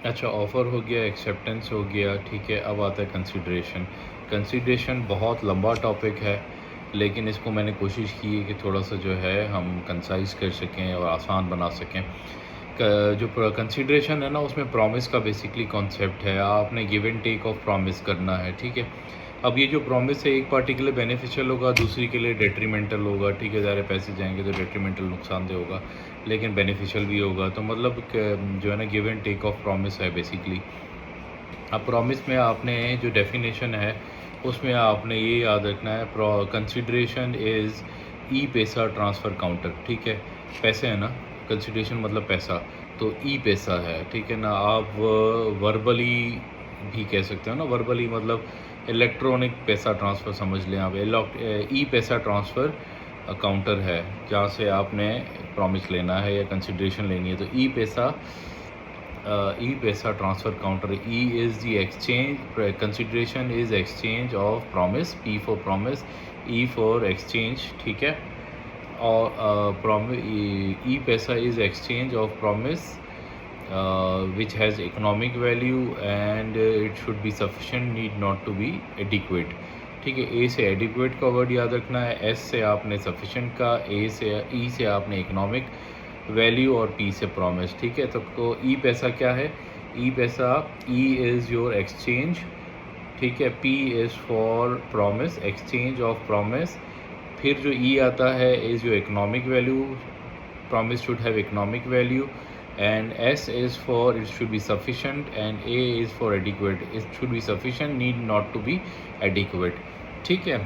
अच्छा, ऑफ़र हो गया, एक्सेप्टेंस हो गया, ठीक है। अब आता है कंसिडरेशन। कंसिडरेशन बहुत लंबा टॉपिक है, लेकिन इसको मैंने कोशिश की है कि थोड़ा-सा जो है हम कंसाइज़ कर सकें और आसान बना सकें। जो कंसिडरेशन है ना, उसमें प्रॉमिस का बेसिकली कॉन्सेप्ट है। आपने give and take of promise करना है, ठीक है। अब ये जो प्रॉमिस है, एक पार्टी के लिए बेनिफिशियल होगा, दूसरी के लिए डेट्रीमेंटल होगा, ठीक है। ज़ाहिर है पैसे जाएंगे तो डेट्रीमेंटल नुकसानदेह होगा, लेकिन बेनिफिशियल भी होगा। तो मतलब जो है ना, give and take of promise है बेसिकली। अब प्रॉमिस में आपने जो डेफिनेशन है, उसमें आपने ये याद रखना है, कंसिडरेशन इज़ ई पैसा ट्रांसफ़र काउंटर, ठीक है। पैसे है ना, कंसिडरेशन मतलब पैसा, तो ई पैसा है, ठीक है ना। आप वर्बली भी कह सकते हो ना, वर्बली मतलब इलेक्ट्रॉनिक पैसा ट्रांसफ़र समझ लें आप। ई पैसा ट्रांसफ़र काउंटर है, जहाँ से आपने प्रॉमिस लेना है या कंसिडरेशन लेनी है। तो ई पैसा, ई पैसा transfer counter, E is the exchange, consideration is exchange of promise, P for promise, E for exchange, ठीक है। और ई पैसा is exchange of promise which has economic value and it should be sufficient, need not to be adequate, ठीक है। ए से adequate का word याद रखना है, एस से आपने sufficient का, ए से ई से आपने economic value और पी से promise, ठीक है। तो ई पैसा क्या है? ई पैसा, ई इज़ योर एक्सचेंज, ठीक है। P is for promise, exchange of promise. फिर जो ई आता है is your economic value, promise should have economic value, and S is for it should be sufficient, and A is for adequate, it should be sufficient, need not to be adequate, ठीक है।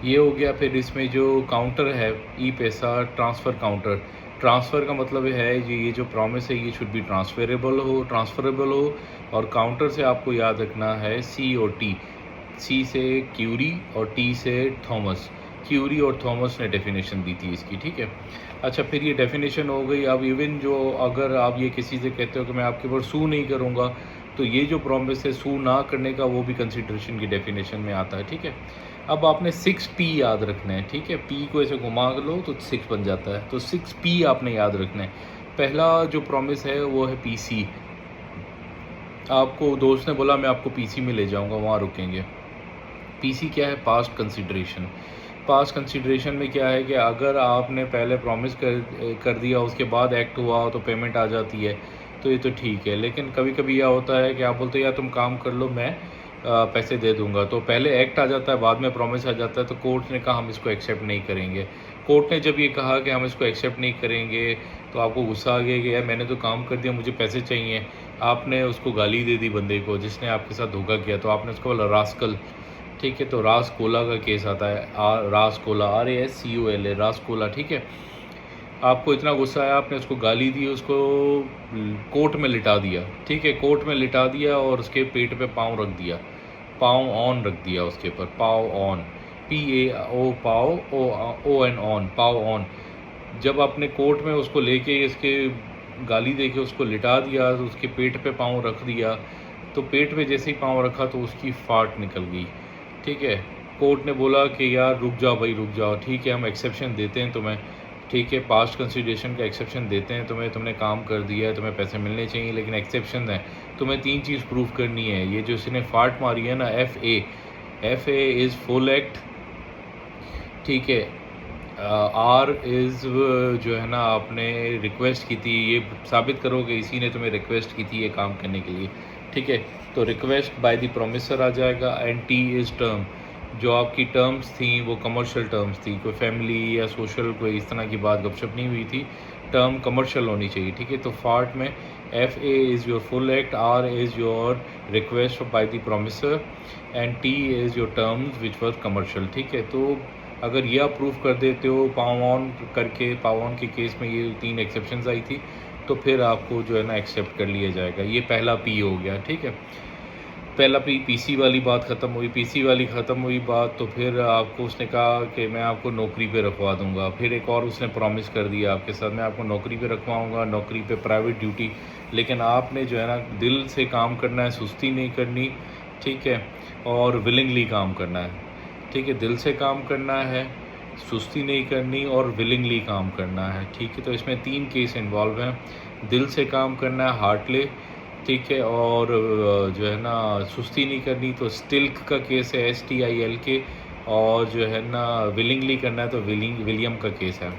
ये हो गया। फिर इसमें जो counter है, ई पैसा ट्रांसफ़र काउंटर, ट्रांसफ़र का मतलब है ये जो प्रॉमिस है ये शुड बी ट्रांसफरेबल हो। और काउंटर से आपको याद रखना है सी और टी, सी से क्यूरी और टी से थॉमस। क्यूरी और थॉमस ने डेफिनेशन दी थी इसकी, ठीक है। अच्छा, फिर ये डेफिनेशन हो गई। अब इवन जो अगर आप ये किसी से कहते हो कि मैं आपके ऊपर सू नहीं करूँगा, तो ये जो प्रॉमिस है सू ना करने का, वो भी कंसिडरेशन की डेफिनेशन में आता है, ठीक है। अब आपने 6P याद रखना है, ठीक है। P को ऐसे घुमा लो तो 6 बन जाता है, तो 6P आपने याद रखना है। पहला जो प्रॉमिस है वो है PC। आपको दोस्त ने बोला मैं आपको PC में ले जाऊंगा, वहाँ रुकेंगे। PC क्या है? Past consideration. पास्ट कंसिडरेशन में क्या है कि अगर आपने पहले प्रॉमिस कर दिया, उसके बाद एक्ट हुआ तो पेमेंट आ जाती है, तो ये तो ठीक है। लेकिन कभी कभी यह होता है कि आप बोलते हो यार तुम काम कर लो, मैं पैसे दे दूंगा, तो पहले एक्ट आ जाता है, बाद में प्रॉमिस आ जाता है। तो कोर्ट ने कहा हम इसको एक्सेप्ट नहीं करेंगे। कोर्ट ने जब ये कहा कि हम इसको एक्सेप्ट नहीं करेंगे, तो आपको गुस्सा आ गया कि यार मैंने तो काम कर दिया, मुझे पैसे चाहिए। आपने उसको गाली दे दी बंदे को जिसने आपके साथ धोखा किया, तो आपने उसको बोला रास्कल, ठीक है। तो रासकोला का केस आता है, रासकोला, RASCOLA, रासकोला, ठीक है। आपको इतना गुस्सा आया, आपने उसको गाली दी, उसको कोर्ट में लिटा दिया, ठीक है। कोर्ट में लिटा दिया और उसके पेट पे पाँव रख दिया, पाँव ऑन रख दिया उसके ऊपर, पाव ऑन, PAO, पाव, ON, ऑन, पाव ऑन। जब आपने कोर्ट में उसको लेके इसके गाली दे के उसको लिटा दिया, तो उसके पेट पे पाँव रख दिया, तो पेट पे जैसे ही पाँव रखा तो उसकी फाट निकल गई, ठीक है। कोर्ट ने बोला कि यार रुक जाओ भाई, रुक जाओ, ठीक है, हम एक्सेप्शन देते हैं तुम्हें, ठीक है, पास्ट कंसिडरेशन का एक्सेप्शन देते हैं तुम्हें, तुमने काम कर दिया है, तुम्हें पैसे मिलने चाहिए, लेकिन एक्सेप्शन है, तुम्हें 3 चीज़ प्रूव करनी है। ये जो इसने फाट मारी है ना, FA इज़ फुल एक्ट, ठीक है। R इज़ जो है ना, आपने रिक्वेस्ट की थी, ये साबित करो कि इसी ने तुम्हें रिक्वेस्ट की थी ये काम करने के लिए, ठीक है। तो रिक्वेस्ट बाय द प्रोमिसर आ जाएगा। एंड T इज़ टर्म, जो आपकी टर्म्स थी वो कमर्शियल टर्म्स थी, कोई फैमिली या सोशल कोई इस तरह की बात गपशप नहीं हुई थी, टर्म कमर्शियल होनी चाहिए, ठीक है। तो फार्ट में FA is your full act, R is your request by the promisor, and T is your terms which were commercial, ठीक है। तो अगर यह प्रूफ कर देते हो पाव ऑन करके, पाव ऑन के केस में ये 3 एक्सेप्शंस आई थी, तो फिर आपको जो है ना एक्सेप्ट कर लिया जाएगा। ये पहला P हो गया, ठीक है। पहला PC वाली बात ख़त्म हुई। PC वाली ख़त्म हुई बात, तो फिर आपको उसने कहा कि मैं आपको नौकरी पे रखवा दूंगा। फिर एक और उसने प्रॉमिस कर दिया आपके साथ, मैं आपको नौकरी पे रखवाऊंगा, नौकरी पे प्राइवेट ड्यूटी, लेकिन आपने जो है ना दिल से काम करना है, सुस्ती नहीं करनी, ठीक है, और विलिंगली काम करना है, ठीक है। दिल से काम करना है, सुस्ती नहीं करनी, और विलिंगली काम करना है, ठीक है। तो इसमें 3 केस इन्वॉल्व हैं। दिल से काम करना है, हार्टली, ठीक है। और जो है ना सुस्ती नहीं करनी तो स्टिल्क का केस है, STILK। और जो है ना विलिंगली करना है तो विलियम का केस है।